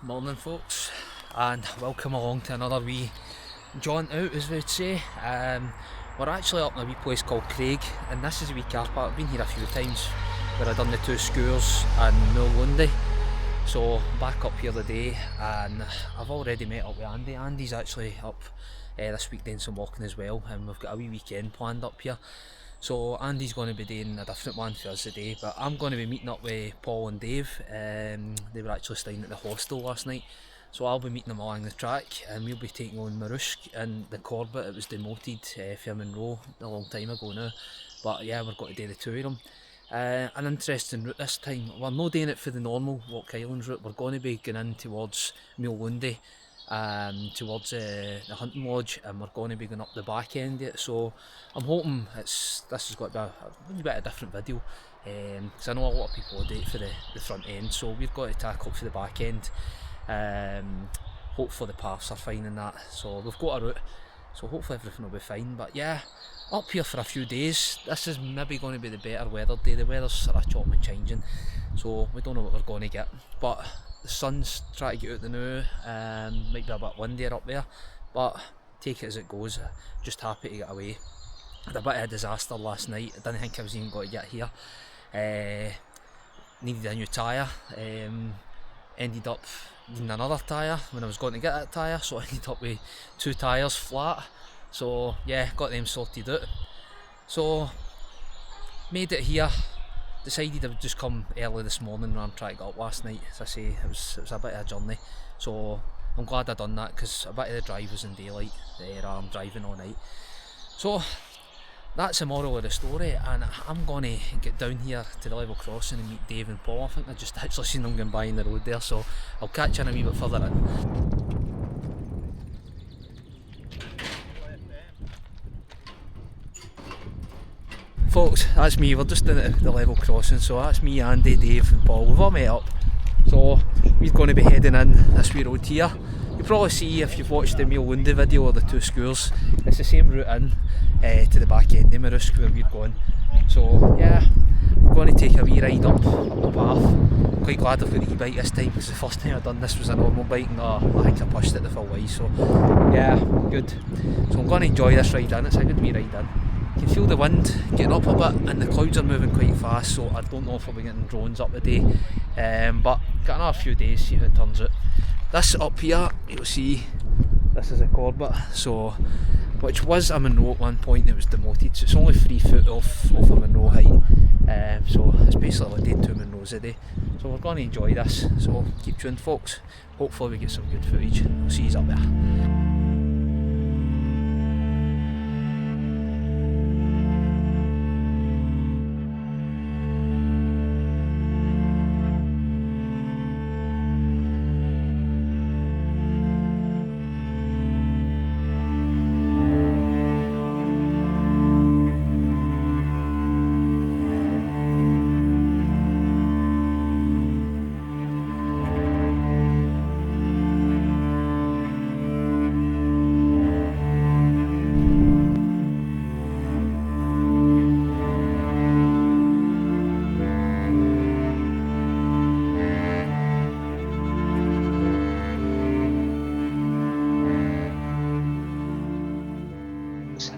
Morning folks, and welcome along to another wee jaunt out, as we would say. We're actually up in a wee place called Craig, and this is a wee car park. I've been here a few times where I've done the two schools and Mulwundy. So back up here today, and I've already met up with Andy. Andy's actually up this week doing some walking as well, and we've got a wee weekend planned up here. So Andy's going to be doing a different one for us today, but I'm going to be meeting up with Paul and Dave. They were actually staying at the hostel last night, so I'll be meeting them along the track, and we'll be taking on Moruisg and the Corbett. It was demoted for Munro a long time ago now, but yeah, we're going to do the two of them. An interesting route this time. We're not doing it for the normal Loch Highlands route. We're going to be going in towards Mulwundy, towards the hunting lodge, and we're going to be going up the back end of it. So I'm hoping this has got a wee bit of a different video, because I know a lot of people do it for the front end, so we've got to tackle for the back end. Hopefully the paths are fine in that, so we've got a route, so hopefully everything will be fine. But yeah, up here for a few days. This is maybe going to be the better weather day. The weather's sort of chopping and changing, so we don't know what we're going to get, but the sun's trying to get out the now. Might be a bit windier up there, but take it as it goes. Just happy to get away. Had a bit of a disaster last night. I didn't think I was even going to get here. Needed a new tyre. Ended up needing another tyre when I was going to get that tyre, so I ended up with two tyres flat. So yeah, got them sorted out. So made it here. Decided I would just come early this morning rather than try to get up last night. As I say, it was a bit of a journey, so I'm glad I done that, because a bit of the drive was in daylight rather than driving all night. So that's the moral of the story, and I'm going to get down here to the level crossing and meet Dave and Paul. I think I just actually seen them going by in the road there, so I'll catch you in a wee bit further in. Folks, that's me. We're just in the level crossing, so that's me, Andy, Dave and Paul. We've all met up, so we're going to be heading in this wee road here. You'll probably see, if you've watched the Mulwundy video or the two schools, it's the same route in to the back end of Moruisg where we're going. So yeah, we're going to take a wee ride up the path. I'm quite glad I've got the e-bike this time, because the first time I've done this was a normal bike, and I think I pushed it the full way, so yeah, good. So I'm going to enjoy this ride in. It's a good wee ride in. You can feel the wind getting up a bit, and the clouds are moving quite fast, so I don't know if I'll be getting drones up today, but got another few days, see how it turns out. This up here, you'll see, this is a Corbett, so, which was a Munro at one point. It was demoted, so it's only 3 foot off a Munro height, so it's basically like doing 2 Munros a day. So we're going to enjoy this, so keep tuned folks. Hopefully we get some good footage. I'll see you up there.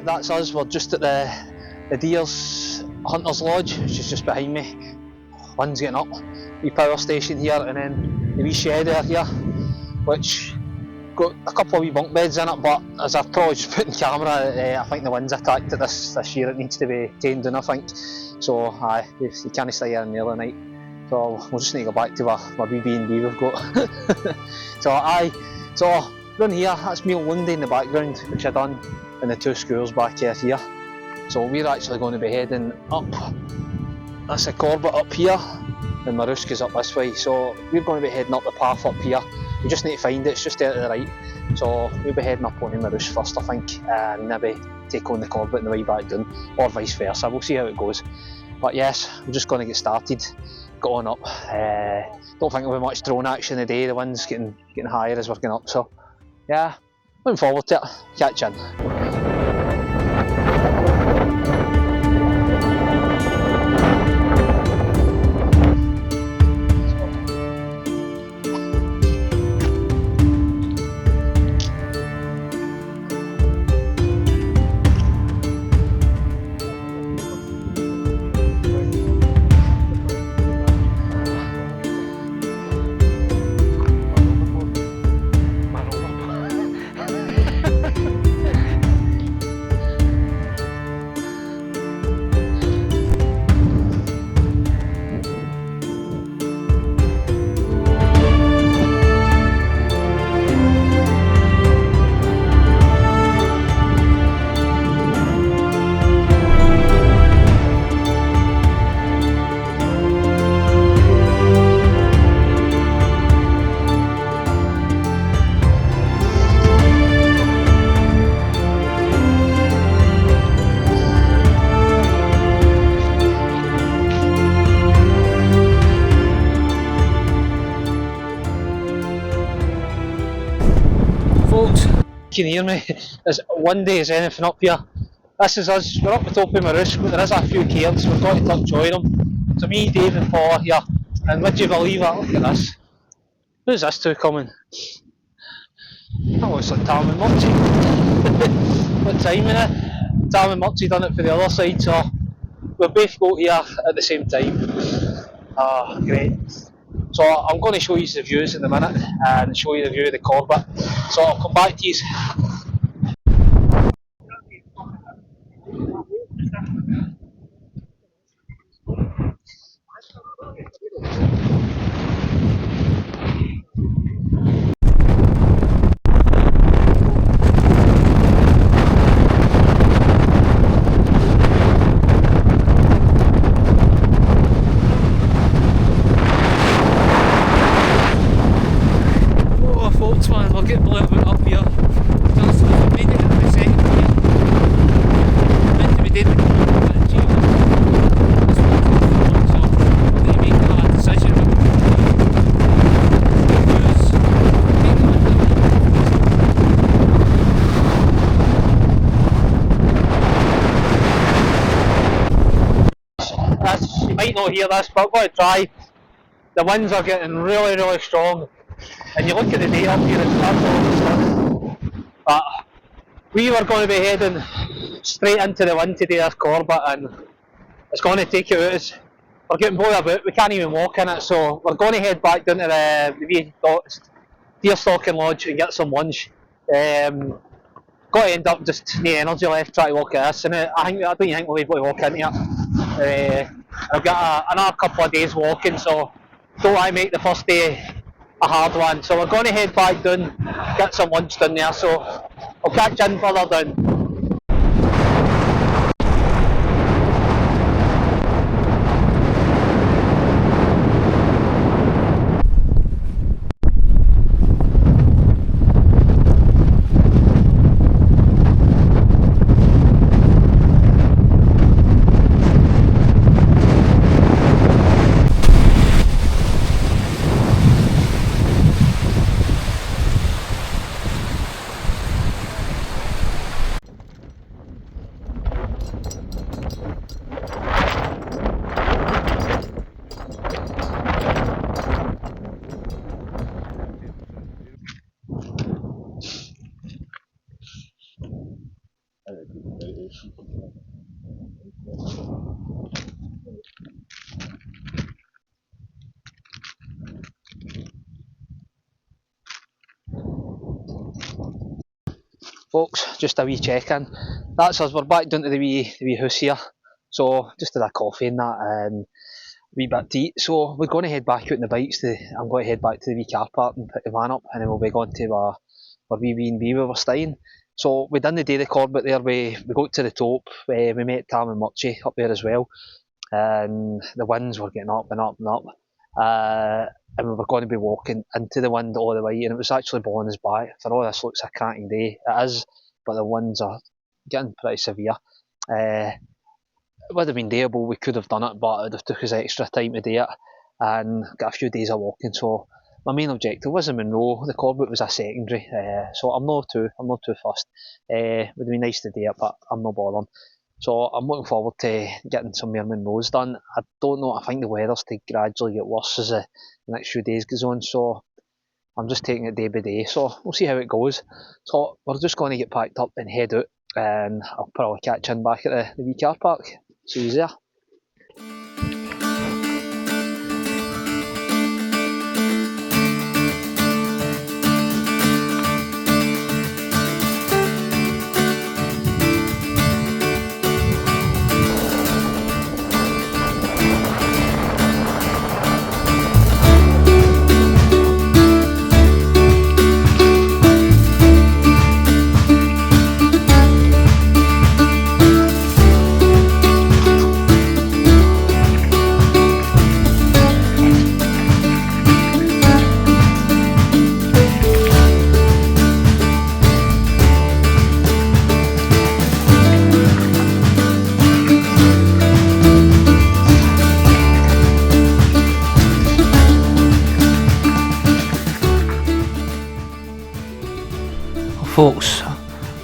That's us. We're just at the Deer's Hunter's Lodge, which is just behind me. Wind's getting up. Wee power station here, and then the wee shed out here, which got a couple of wee bunk beds in it, but as I've probably just put in camera, I think the wind's attacked it this year. It needs to be tamed in, I think. So aye, you can't stay here in the early night. So we'll just need to go back to our wee B&B we've got. So aye, so down here, that's Mulwundy in the background, which I done in the two schools back here. So we're actually going to be heading up. That's a Corbett up here, and Moruisg is up this way. So we're going to be heading up the path up here. We just need to find it. It's just there to the right. So we'll be heading up on the Moruisg first, I think, and maybe take on the Corbett on the way back down, or vice versa. We'll see how it goes. But yes, we're just going to get started. Go on up. Don't think there'll be much drone action today. The wind's getting higher as we're going up. So yeah, looking forward to it. Catch you in. can hear me, is one day is anything up here. This is us, we're up the top of Moruisg, but there is a few cairns, we've got to tuck join them. So me, Dave and Paul are here, and would you believe it, look at this. Who's this two coming? That looks like Tam and Murchie. What time in it? Tam and Murchie done it for the other side, so we've both got here at the same time. Ah, great. So I'm going to show you the views in a minute and show you the view of the Corbett. So I'll come back to you. Man, we're getting a little bit up here. Just made it into the second gear. Meant to be dead but gee, it's one so we need to make that decision. You might not hear this, but I'm going to try. The winds are getting really, really strong. And you look at the day up here, it's absolutely stunning. But we were going to be heading straight into the wind today, this Corbett, and it's going to take you out. We're getting blown about, we can't even walk in it, so we're going to head back down to the wee Sheasgaich Lodge and get some lunch. Got to end up just no energy left trying to walk at this, and I don't think we'll be able to walk into it. I've got another couple of days walking, so don't want to make the first day a hard one. So we're going to head back down, get some lunch down there, so I'll catch you in further down. Folks, just a wee check-in. That's us, we're back down to the wee house here. So just had a coffee and that and a wee bit to eat. So we're going to head back out on the bikes. I'm going to head back to the wee car park and pick the van up, and then we'll be going to our wee B&B we were staying. So we done the day the Corbett there, we got to the top, we met Tam and Murchie up there as well, and the winds were getting up and up and up, and we were going to be walking into the wind all the way, and it was actually blowing us back. For all this looks a cracking day, it is, but the winds are getting pretty severe. It would have been doable, we could have done it, but it would have took us extra time to do it, and got a few days of walking. So my main objective was in Munro. The Corbett was a secondary, so I'm not too fussed. It would be nice to do it, but I'm not bothering. So I'm looking forward to getting some more Munros done. I don't know, I think the weather's to gradually get worse as the next few days goes on, so I'm just taking it day by day, so we'll see how it goes. So we're just going to get packed up and head out, and I'll probably catch in back at the wee car park. See you there.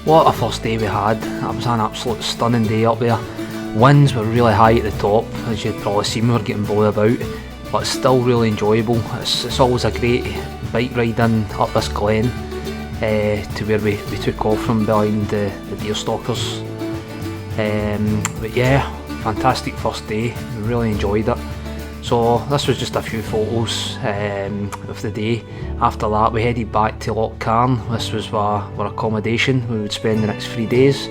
what a first day we had. That was an absolute stunning day up there. Winds were really high at the top, as you'd probably seen, we were getting blown about, but still really enjoyable. It's always a great bike ride in up this glen to where we took off from behind the deer stalkers. But yeah, fantastic first day, we really enjoyed it. So this was just a few photos of the day. After that we headed back to Loch Carron. This was our accommodation. We would spend the next 3 days.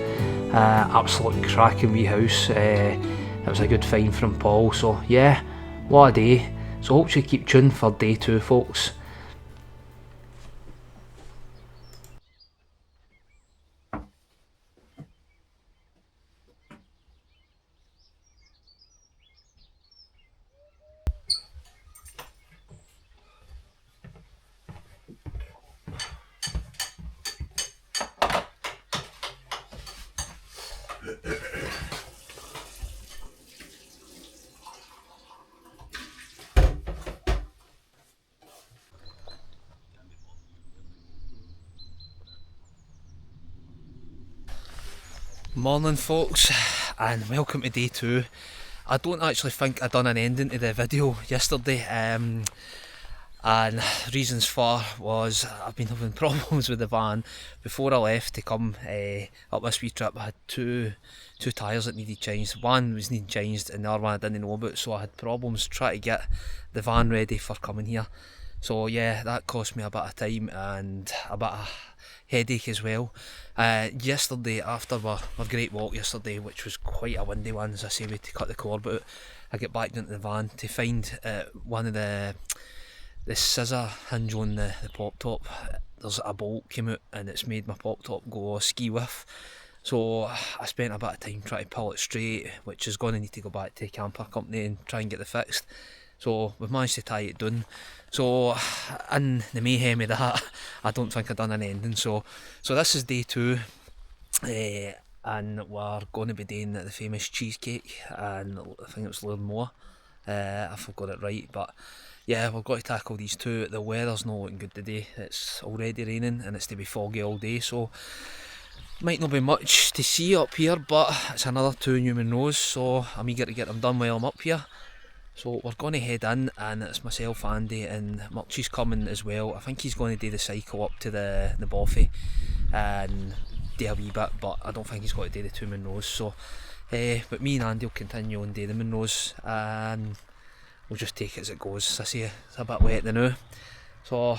Absolutely cracking wee house. It was a good find from Paul. So yeah, what a day. So hope you keep tuned for day 2, folks. Morning folks, and welcome to day 2. I don't actually think I done an ending to the video yesterday, and reasons for was I've been having problems with the van. Before I left to come up this wee trip, I had two tyres that needed changed. One was needing changed and the other one I didn't know about, so I had problems trying to get the van ready for coming here. So yeah, that cost me a bit of time and a bit of headache as well. Yesterday, after our great walk yesterday, which was quite a windy one, as I say, we had to cut the corbett out, I get back into the van to find one of the scissor hinge on the pop top. There's a bolt came out and it's made my pop top go ski whiff. So I spent a bit of time trying to pull it straight, which is going to need to go back to the camper company and try and get it fixed. So we've managed to tie it down. So in the mayhem of that, I don't think I've done an ending. So this is day 2, and we're going to be doing the famous cheesecake, and I think it was Lurg Mhor, if I've got it right. But yeah, we've got to tackle these two. The weather's not looking good today. It's already raining and it's to be foggy all day, so might not be much to see up here, but it's another 2 new Munros, so I'm eager to get them done while I'm up here. So we're going to head in, and it's myself, Andy, and Murchie's coming as well. I think he's going to do the cycle up to the Bothy and do a wee bit, but I don't think he's going to do the 2 Munros. So, but me and Andy will continue on do the Munros, and we'll just take it as it goes. I see it's a bit wet now, so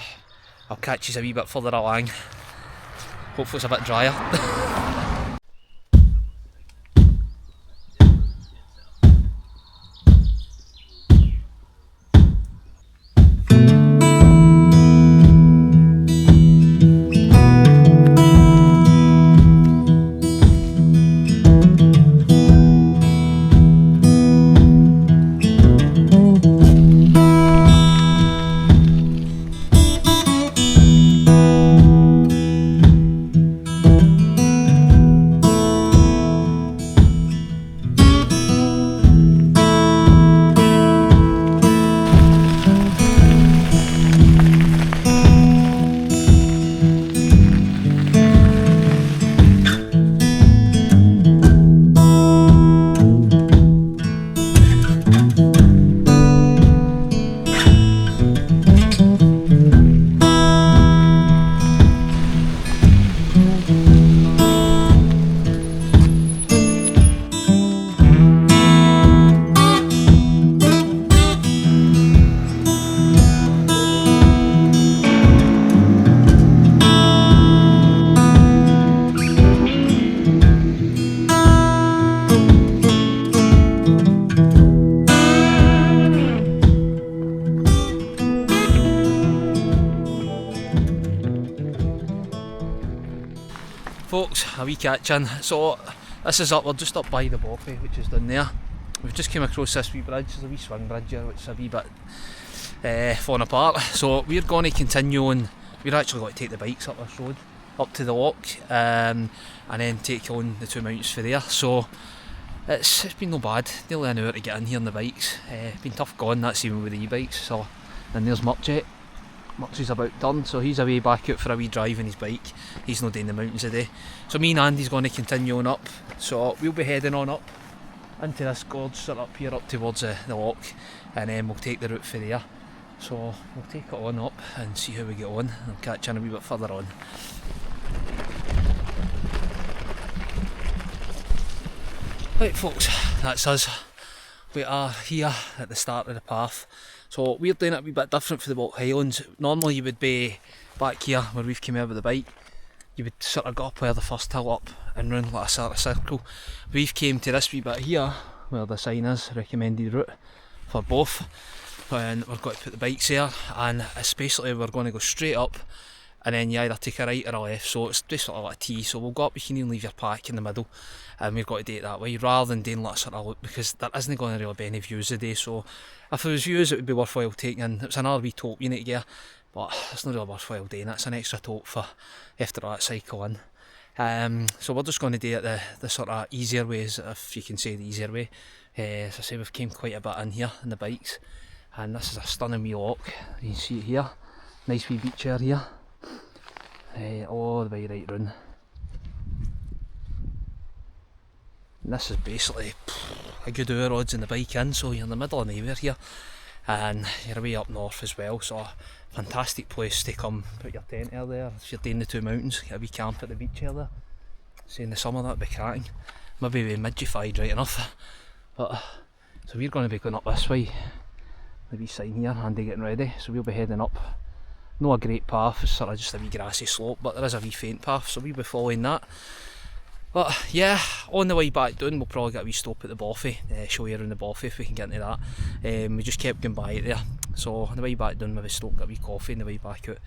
I'll catch you a wee bit further along. Hopefully it's a bit drier. Folks, a wee catch in. So this is up, we're just up by the Bothy, which is down there. We've just came across this wee bridge. There's a wee swing bridge here which is a wee bit falling apart. So we're going to continue on. We're actually going to take the bikes up this road up to the loch, and then take on the 2 mountains for there. So it's been no bad, nearly an hour to get in here on the bikes. Been tough going, that's even with the e-bikes. So, and there's Murchie. Murchie's about done, so he's away back out for a wee drive on his bike. He's not doing the mountains today. So me and Andy's going to continue on up. So we'll be heading on up into this gorge, sort of up here up towards the loch, and then we'll take the route for there. So we'll take it on up and see how we get on. I'll catch you in a wee bit further on. Right folks, that's us. We are here at the start of the path. So we're doing it a wee bit different for the Highlands. Normally you would be back here where we've come out with the bike. You would sort of go up where the first hill up and round like a sort of circle. We've came to this wee bit here where the sign is, recommended route for both. And we've got to put the bikes there, and it's basically we're going to go straight up and then you either take a right or a left, so it's just sort of like a T. So we'll go up, you can even leave your pack in the middle, and we've got to do it that way rather than doing like sort of loop, because there isn't going to really be any views today. So if there was views it would be worthwhile taking. It's another wee tote you need to get, but it's not really worthwhile doing it. It's an extra tote for after that cycle in. So we're just going to do it the sort of easier ways, if you can say the easier way. As I say, we've came quite a bit in here in the bikes, and this is a stunning wee loch. You can see it here, nice wee beach area here. All the way right round. And this is basically a good hour odds in the bike in, so you're in the middle of nowhere here, and you're away up north as well, so fantastic place to come put your tent out there. If you're doing the two mountains, get a wee camp at the beach area. See, in the summer that'd be cracking. Maybe we midified right enough. But so we're going to be going up this way, the wee sign here, Andy getting ready, so we'll be heading up. Not a great path, it's sort of just a wee grassy slope, but there is a wee faint path, so we'll be following that. But yeah, on the way back down we'll probably get a wee stop at the Bothy, show you around the Bothy if we can get into that. We just kept going by it there, so on the way back down maybe stop, get a wee coffee on the way back out.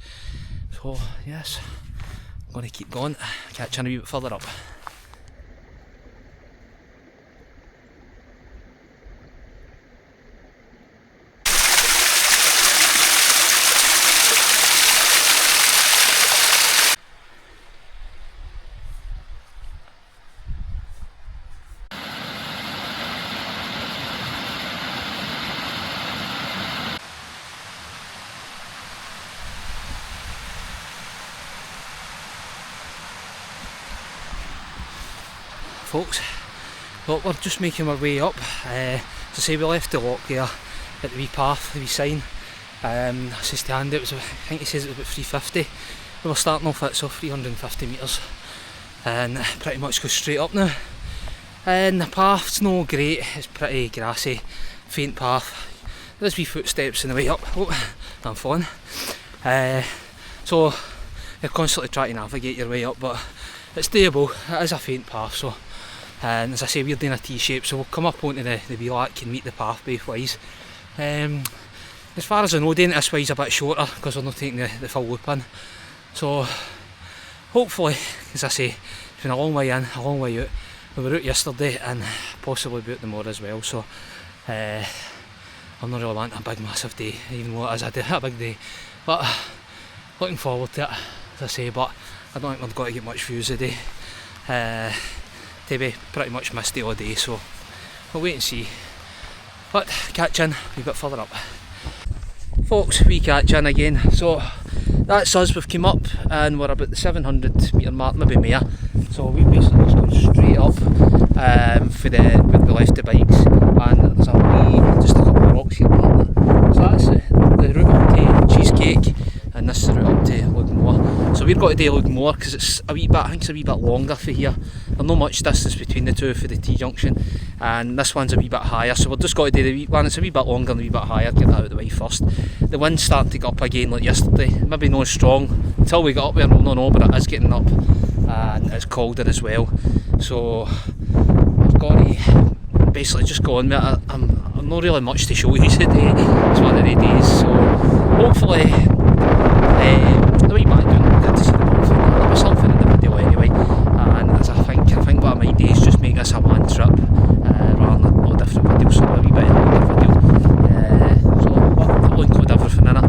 So yes, I'm going to keep going, catch you a wee bit further up. Folks, but we're just making our way up. To say, we left the loch there at the wee path, the wee sign. Says to Andy, I think he says it was about 350. We were starting off at, so 350 metres, and pretty much go straight up now. And the path's no great, it's pretty grassy, faint path. There's wee footsteps on the way up. Oh, I'm falling. So you're constantly trying to navigate your way up, but it's doable. It is a faint path, so. And as I say, we're doing a T-shape, so we'll come up onto the wee loch and meet the path both ways. As far as I know, doing it this way is a bit shorter because we're not taking the full loop in. So hopefully, as I say, it's been a long way in, a long way out. We were out yesterday and possibly be out tomorrow as well, so I'm not really wanting a big massive day, even though it is a big day. But looking forward to it, as I say, but I don't think we've got to get much views today. To be pretty much misty all day, so we'll wait and see. But catch in a wee bit further up. Folks, we catch in again. So that's us, we've come up and we're about the 700 metre mark, maybe more. So we basically just gone straight up for where we left the bikes, and there's a wee, just a couple of rocks here. So that's the route up to Sheasgaich, and this is the route up to Lurg Mhor. So we've got to do Lurg Mhor because it's a wee bit, I think it's a wee bit longer for here. There's not much distance between the two for the T-junction, and this one's a wee bit higher, so we've just got to do the wee one, it's a wee bit longer and a wee bit higher, get that out of the way first. The wind's starting to get up again like yesterday, maybe not as strong until we get up there, we'll not know, but it is getting up, and it's colder as well. So I've got to basically just go on with it. I'm not really much to show you today, it's one of the days, so hopefully the wee back down, we'll get to see the Bothy. There'll be something in the video anyway, and as I think what I might do is just make this a one trip rather than all different videos, so a wee bit of a video. So I'll include everything in it.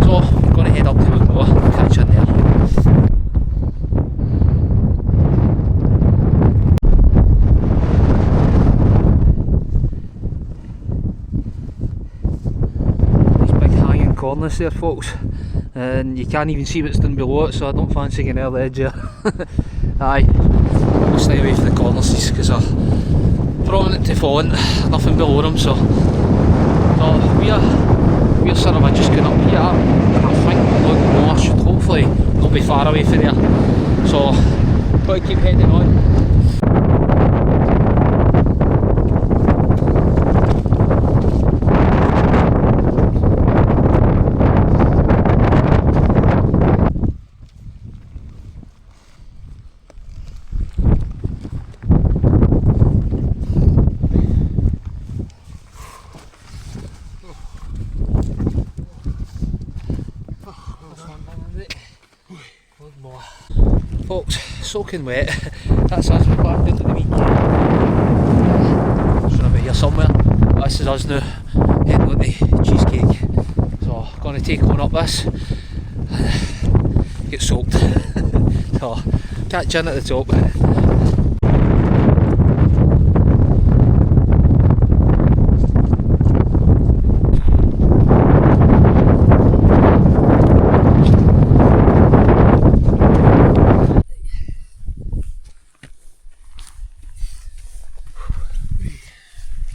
So I'm going to head up to Lurg Mhor, catch you in there. These big hanging corners there, folks. and you can't even see what's down below it, so I don't fancy getting near the edge here. Aye, we'll stay away from the cornices because they're prominent to fall into, nothing below them, so we're sort of just going up here. I think Lurg Mhor should hopefully not be far away from there, so got to keep heading on. Folks, soaking wet. That's us back into the week. Just a bit here somewhere. This is us now heading on the cheesecake. So going to take on up this. Get soaked. So catch in at the top.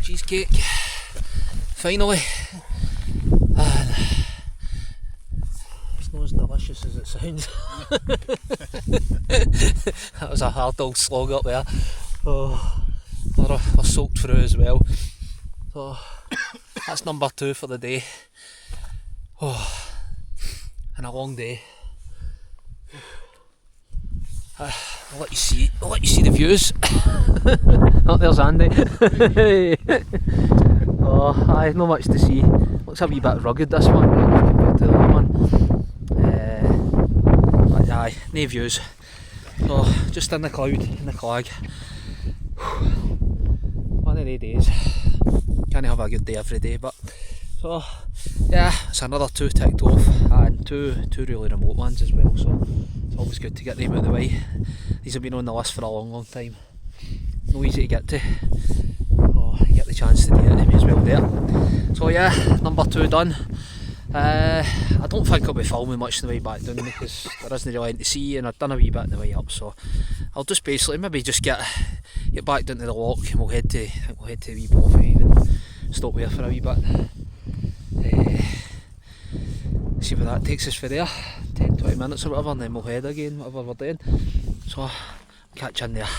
Cheesecake, finally, and it's not as delicious as it sounds. That was a hard old slog up there. Oh, we're soaked through as well. So that's number 2 for the day. Oh, and a long day. I'll let you see the views. Oh, there's Andy. Oh, aye, not much to see. Looks a wee bit rugged, this one, compared to the other one. But aye, no views. So just in the cloud, in the clag. One of the days. Can't have a good day every day, but so yeah, it's another 2 ticked off, and two really remote ones as well, so it's always good to get them out of the way. These have been on the list for a long time. No easy to get to. Oh, you get the chance to do it, may as well do it. So yeah, number 2 done. I don't think I'll be filming much on the way back down because there isn't really anything to see, and I've done a wee bit on the way up, so I'll just basically maybe just get back down to the loch, and we'll head to the wee Bothy and stop there for a wee bit. See where that takes us for there, 10-20 minutes or whatever, and then we'll head again, whatever we're doing. So I'll catch you in there.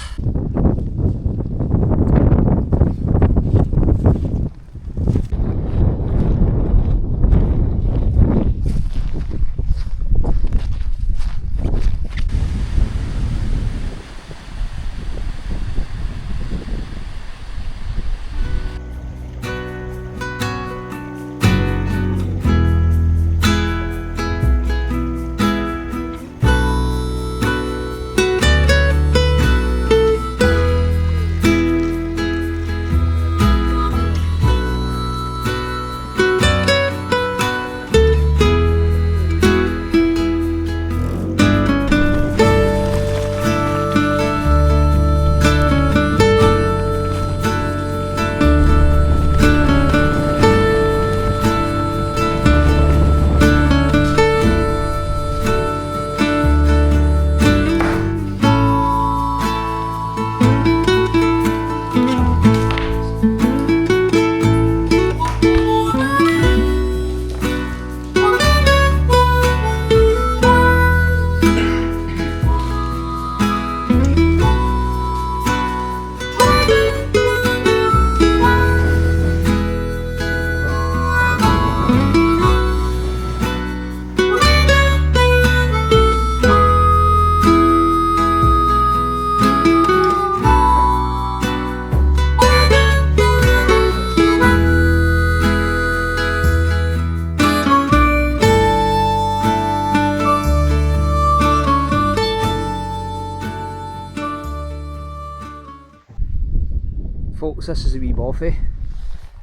Folks, this is a wee Bothy.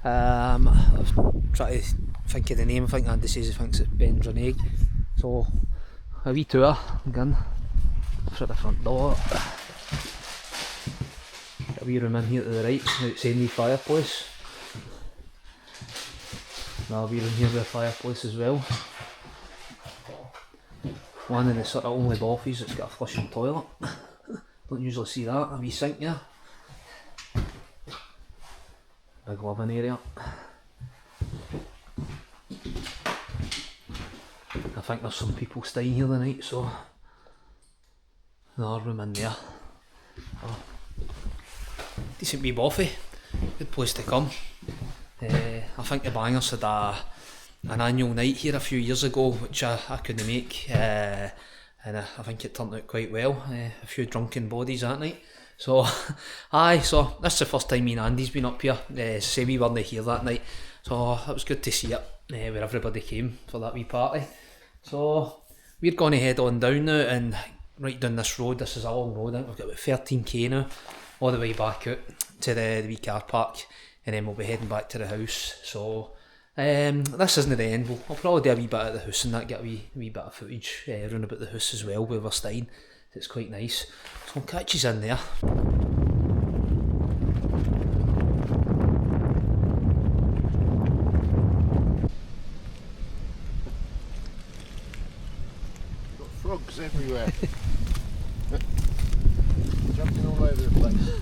I was trying to think of the name. I think Andy says he thinks it's Glenuig. So a wee tour again for the front door. Got a wee room in here to the right, outside the fireplace. Another wee room here with a fireplace as well. One of the sort of only Bothies that's got a flushing toilet. Don't usually see that, a wee sink there. Big living area. I think there's some people staying here tonight, so another room in there. Oh. Decent wee Bothy, good place to come. I think the Bangers had an annual night here a few years ago, which I couldn't make, and I think it turned out quite well. A few drunken bodies that night. So, so this is the first time me and Andy's been up here. Say we weren't here that night, so it was good to see it where everybody came for that wee party. So we're going to head on down now and right down this road. This is a long road. I think we've got about 13k now, all the way back out to the wee car park, and then we'll be heading back to the house. So this isn't the end. I'll probably do a wee bit at the house and that, get a wee bit of footage round about the house as well where we're staying. It's quite nice. So I'll catch you in there. Got frogs everywhere. Jumping all over the place.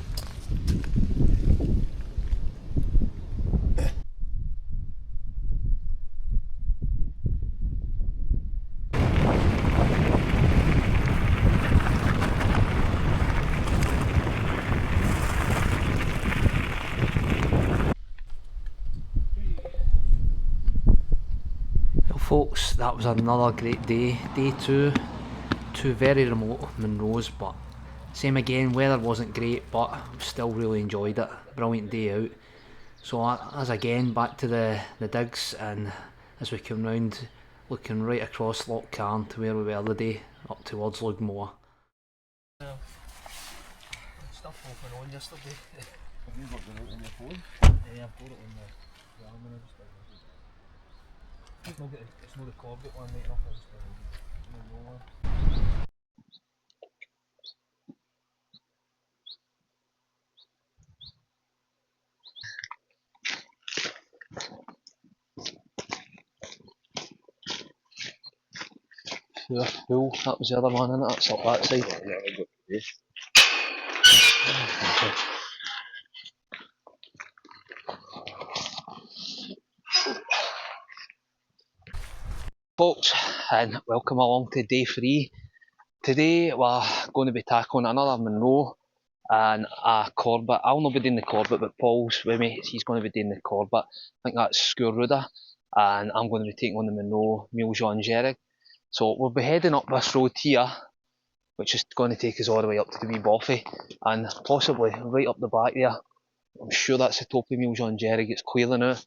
Folks, that was another great day. Day two very remote Munros, but same again, weather wasn't great, but still really enjoyed it. Brilliant day out. So as again, back to the digs, and as we come round, looking right across Loch Carron to where we were the day, up towards Lurg Mhor. Stuff open on yesterday. Have you got it out on your phone? Yeah, I've got it on the arm and everything. It's not the corbett one right enough, it's the Munro one. Pure fool, that was the other one, innit? That's up that side. Yeah, I got this. Folks, and welcome along to day 3. Today we're going to be tackling another Munro and a corbett. I'll not be doing the corbett, but Paul's with me, he's going to be doing the corbett. I think that's Skur Ruda, and I'm going to be taking on the Munro Maol Chean Dearg. So we'll be heading up this road here, which is going to take us all the way up to the wee Bothy, and possibly right up the back there. I'm sure that's the top of Maol Chean Dearg, it's clearly now.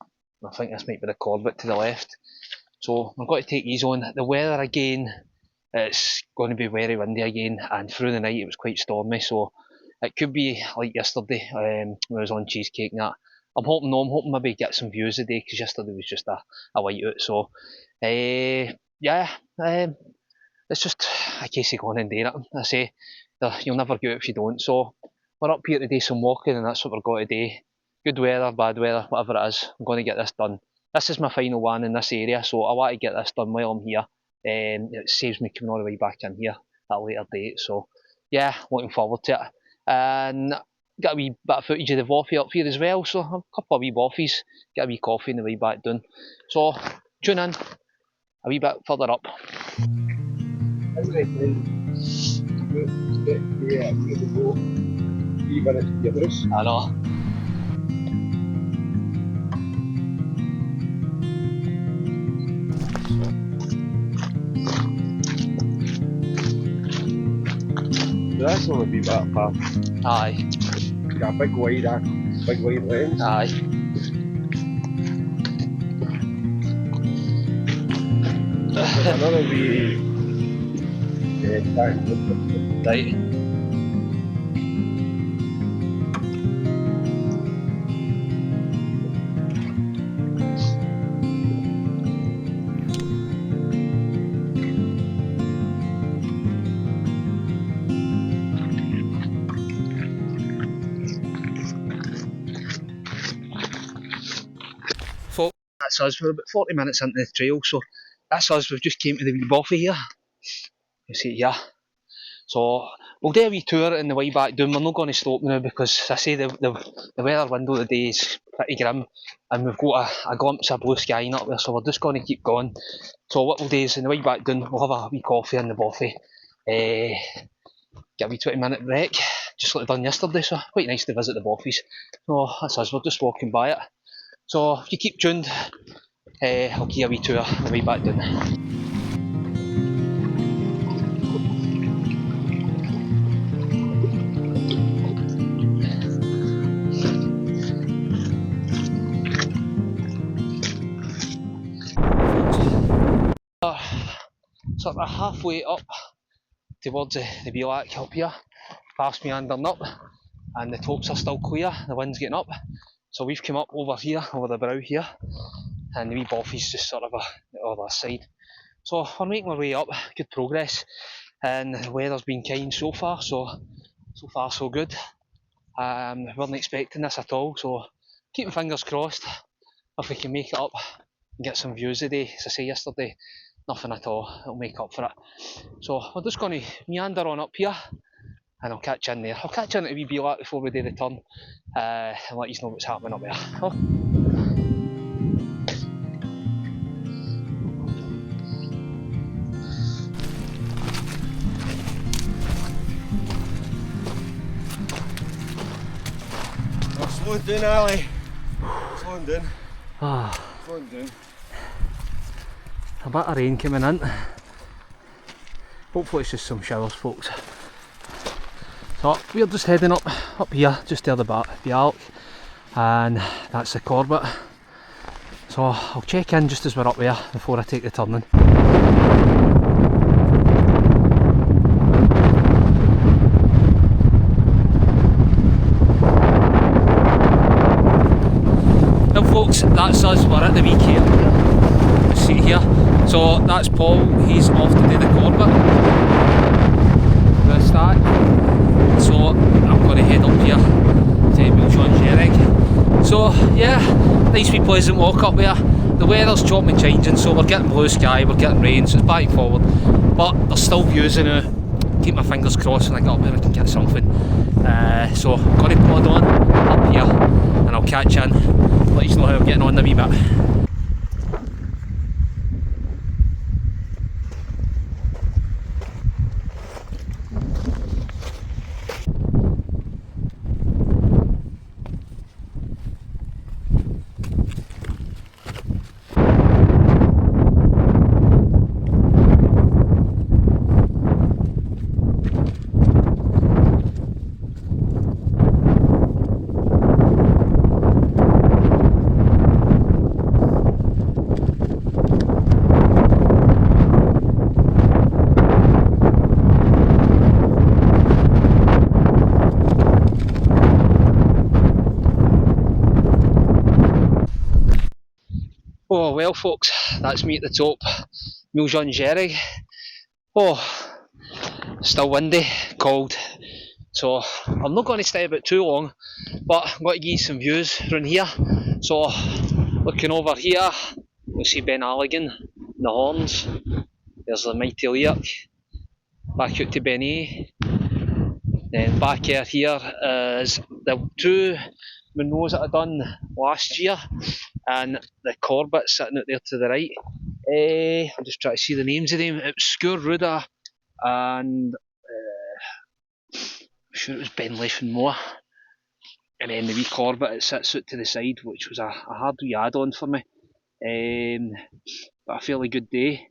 I think this might be the corbett to the left. So I'm going to take these on. The weather again, it's going to be very windy again, and through the night it was quite stormy, so it could be like yesterday when I was on Sheasgaich and that. I'm hoping maybe get some views today, because yesterday was just a white out. So yeah, it's just a case of going and doing it. I say, you'll never go out if you don't. So we're up here to do some walking, and that's what we're going to do. Good weather, bad weather, whatever it is, I'm going to get this done. This is my final one in this area, so I want to get this done while I'm here. It saves me coming all the way back in here at a later date. So yeah, looking forward to it. And got a wee bit of footage of the Bothy up here as well, so a couple of wee Bothies, get a wee coffee on the way back down. So tune in a wee bit further up. I know. That's not a wee bit far. Aye. Got a big wide lens. Aye. Another wee tank. Right. That's us, we're about 40 minutes into the trail, so that's us, we've just came to the wee Bothy here. You see it here. So we'll do a wee tour in the way back down. We're not going to stop now because I say the weather window today is pretty grim, and we've got a glimpse of blue sky up there, so we're just going to keep going. So what we'll do is in the way back down we'll have a wee coffee in the Bothy, get a wee 20-minute break, just like I done yesterday, so quite nice to visit the Bothies. So that's us, we're just walking by it. So if you keep tuned, I'll give you a wee tour on the way back down. Sort of halfway up towards the Bidein up here, past meandering up, and the tops are still clear, the wind's getting up, so we've come up over here, over the brow here, and the wee Bothy's just sort of the other side. So we're making our way up, good progress, and the weather's been kind so far so good. We weren't expecting this at all, so keeping fingers crossed if we can make it up and get some views today. As I say yesterday, nothing at all, it'll make up for it. So we're just going to meander on up here, and I'll catch you in there. I'll catch you in at a wee Bidein before we do the turn, and let you know what's happening up there. Oh. Slow down, Ali. Slow down. Slow down. A bit of rain coming in. Hopefully it's just some showers, folks. So we're just heading up here, just near the Bidein, and that's the corbett. So I'll check in just as we're up there before I take the turning. Now folks, that's us, we're at the wee camp. You see here. So that's Paul, he's off to do the corbett. The stack. So I'm going to head up here to Maol Chean Dearg. So yeah, nice wee pleasant walk up there. The weather's chopping and changing, so we're getting blue sky, we're getting rain, so it's back and forward. But there's still views now. Keep my fingers crossed when I get up there I can get something. So I'm going to plod on up here and I'll catch you in, let you know how I'm getting on a wee bit. Oh well folks, that's me at the top, Maol Chean Dearg. Oh, still windy, cold, so I'm not going to stay about too long, but I'm going to give you some views around here. So looking over here, you'll see Ben Alligan, the horns, there's the mighty Lurg, back out to Bidein, then back here is the two Munros that I done last year, and the corbetts sitting out there to the right. I'm just trying to see the names of them. It was Skurruda and I'm sure it was Benleaf and Moor. And then the wee corbett that sits out to the side, which was a hard wee add-on for me. But a fairly good day.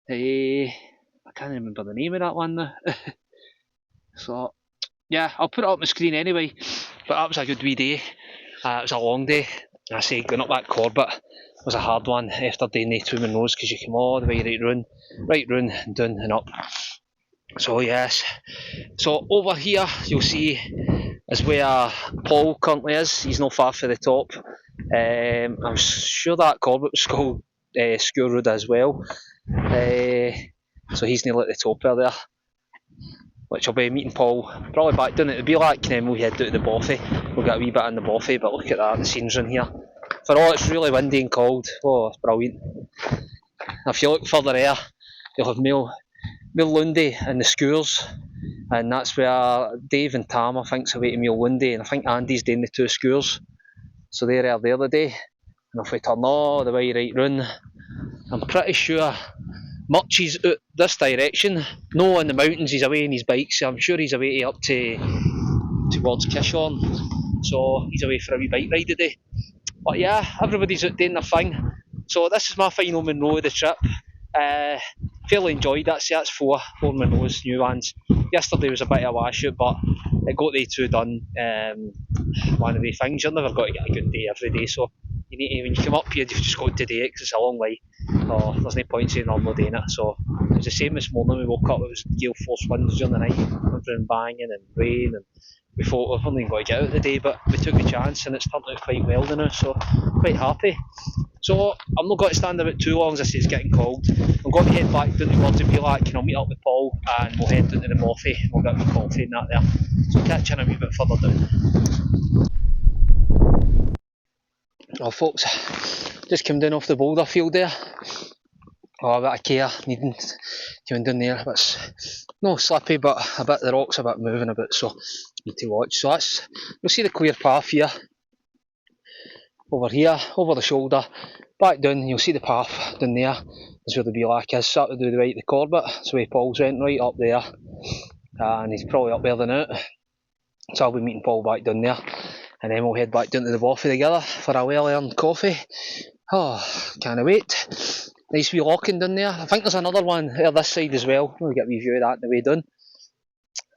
I can't remember the name of that one now. So yeah, I'll put it up on the screen anyway. But that was a good wee day. It was a long day. I say going up that corbett was a hard one after doing the 2 Munros, because you come all the way right round and down and up. So yes, so over here you'll see is where Paul currently is. He's not far from the top. I'm sure that corbett was called Skurruda as well. So he's nearly at the top there. Which I'll be meeting Paul probably back down at the Bidein, and then we'll head out to the Bothy. We'll get a wee bit in the Bothy, but look at that, the scenes in here. For all it's really windy and cold, oh it's brilliant. If you look further there, you'll have Maol Lundy and the Skurs, and that's where Dave and Tam I think's away to Lundy, and I think Andy's doing the 2 Skurs. So they're there the other day, and if we turn all the way right round, I'm pretty sure Murchie's out this direction. No, in the mountains, he's away on his bike, so I'm sure he's away up towards Kishorn. So he's away for a wee bike ride today. But yeah, everybody's out doing their thing. So this is my final Munro of the trip. Fairly enjoyed it. See, that's four Munros, new ones. Yesterday was a bit of a washout, but it got the 2 done. One of the things, you're never going to get a good day every day, so you need to, when you come up here, you've just got to do it because it's a long way. There's no point saying I'm not doing it. So it was the same this morning. We woke up, it was gale force winds during the night, everything banging and rain, and we thought we've only got to get out today, but we took the chance and it's turned out quite well now, so quite happy. So I'm not going to stand about too long, as I say, it's getting cold. I'm going to head back down towards the Bidein, and I'll meet up with Paul and we'll head down to the Bothy and we'll get a coffee and that there. So catch in a wee bit further down. Well folks, just came down off the boulder field there. A bit of care needing coming down there. It's no slippy, but a bit the rocks a bit moving about, so need to watch. So you'll see the clear path here, over the shoulder, back down. You'll see the path down there. Is where the Bidein is. Start to do the right the Corbett. So where Paul's went, right up there, and he's probably up there the now. So I'll be meeting Paul back down there, and then we'll head back down to the Bothy together for a well-earned coffee. Oh, can't wait. Nice wee locking down there. I think there's another one there this side as well. We'll get a wee view of that on the way down.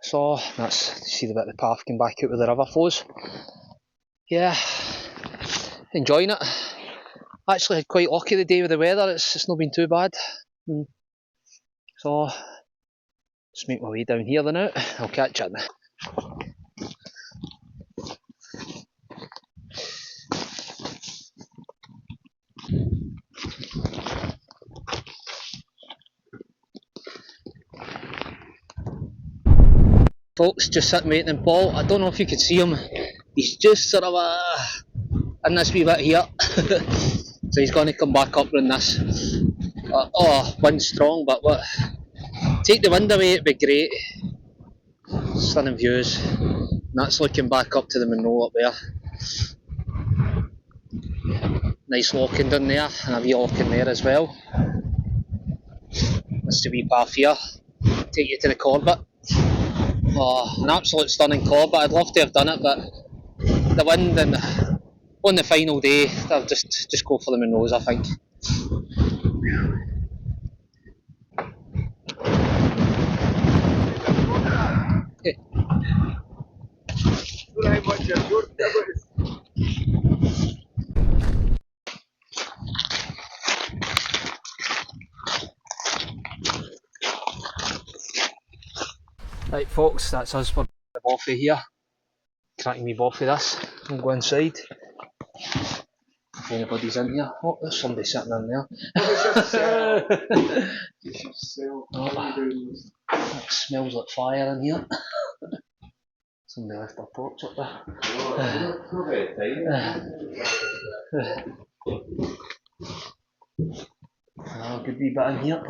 So that's, see the bit of the path going back out where the river flows. Yeah, enjoying it. Actually had quite lucky the day with the weather. It's not been too bad. So just make my way down here then out. I'll catch it now. Folks, just sitting waiting on Paul. I don't know if you could see him. He's just sort of in this wee bit here. So he's going to come back up on this. Wind's strong, but what? Take the wind away, it'd be great. Stunning views. And that's looking back up to the Munro up there. Nice walking down there, and a wee walking there as well. This is the wee path here. Take you to the Corbett. An absolute stunning Corbett. I'd love to have done it, but the wind and on the final day, I'll just go for the Munros, I think. Right folks, that's us for the Bothy here. Cracking me Bothy this. I'll go inside. If anybody's in here. Oh, there's somebody sitting in there. It smells like fire in here. Somebody left their torch up there. Good wee bit in here.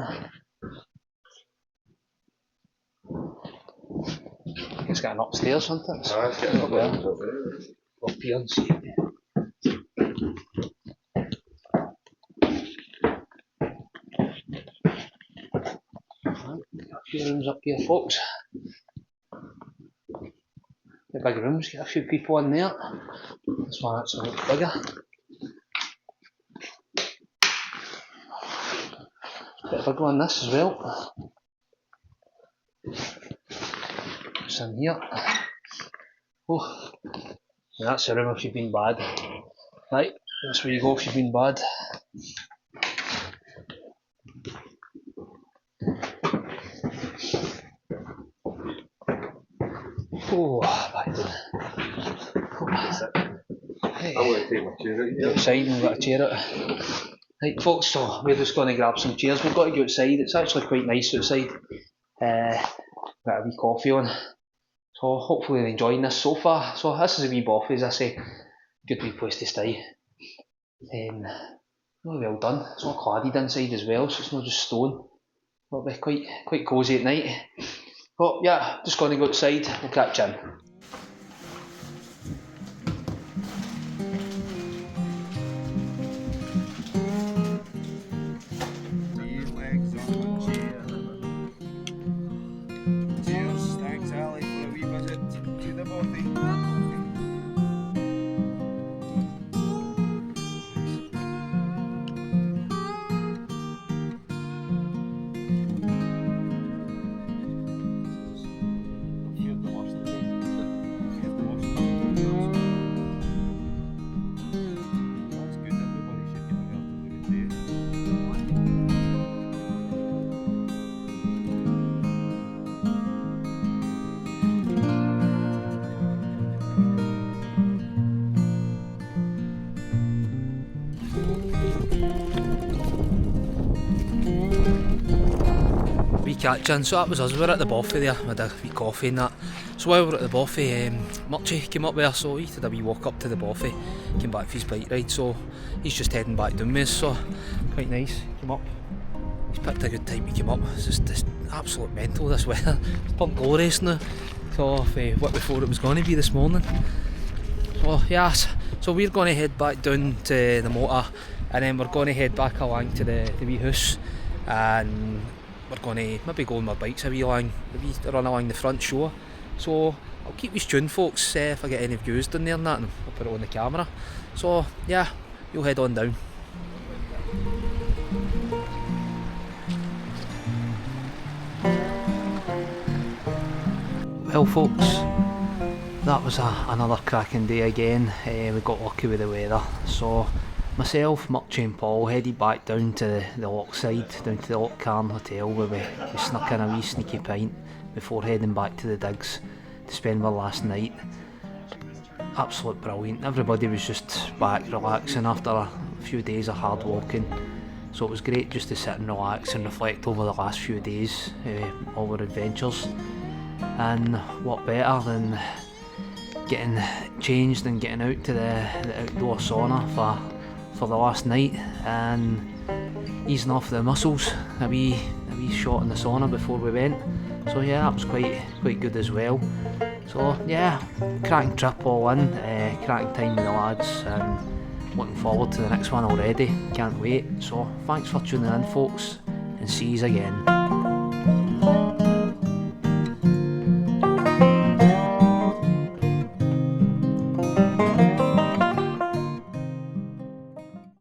It's got an upstairs, isn't it? So it's getting up there. Up here and see. Got a few rooms up here, folks. The big rooms, get a few people in there. This one actually looks bigger. Bit of a big one this as well. What's in here? Oh, that's the room if you've been bad. Right, that's where you go if you've been bad. Oh, back down. Hey. I'm going to take my chair out here. Outside and we've got a chair out. Right folks, so we're just going to grab some chairs. We've got to go outside. It's actually quite nice outside. Got a wee coffee on. So hopefully they're enjoying this so far. So this is a wee Bothy, as I say. Good wee place to stay. Really well done. It's all cladded inside as well, so it's not just stone. It'll be quite cosy at night. But yeah, just going to go outside, we'll catch in. Legs on my chair. Cheers, thanks Ali for a wee visit to the Bothy. Catching, so that was us. We were at the Bothy there, we had a wee coffee and that. So while we were at the Bothy, Murchie came up there, so he did a wee walk up to the Bothy, came back for his bike ride, so he's just heading back down with us, so quite nice. Came up, he's picked a good time to come up. It's just absolute mental, this weather. It's turned glorious now, so off what we thought it was going to be this morning. So yes, so we're going to head back down to the motor, and then we're going to head back along to the wee house, and we're going to maybe go on our bikes a wee run along the front shore. So I'll keep you tuned, folks, if I get any views down there and that, and I'll put it on the camera. So yeah, you'll head on down. Well folks, that was another cracking day again. We got lucky with the weather, so myself, Murchie and Paul headed back down to the loch side, down to the Loch Carron hotel, where we snuck in a wee sneaky pint before heading back to the digs to spend our last night. Absolute brilliant. Everybody was just back relaxing after a few days of hard walking, so it was great just to sit and relax and reflect over the last few days, all our adventures. And what better than getting changed and getting out to the outdoor sauna for the last night and easing off the muscles, a wee shot in the sauna before we went. So yeah, that was quite good as well. So yeah, cracking trip all in, cracking time with the lads, and looking forward to the next one already. Can't wait. So thanks for tuning in, folks, and see yous again.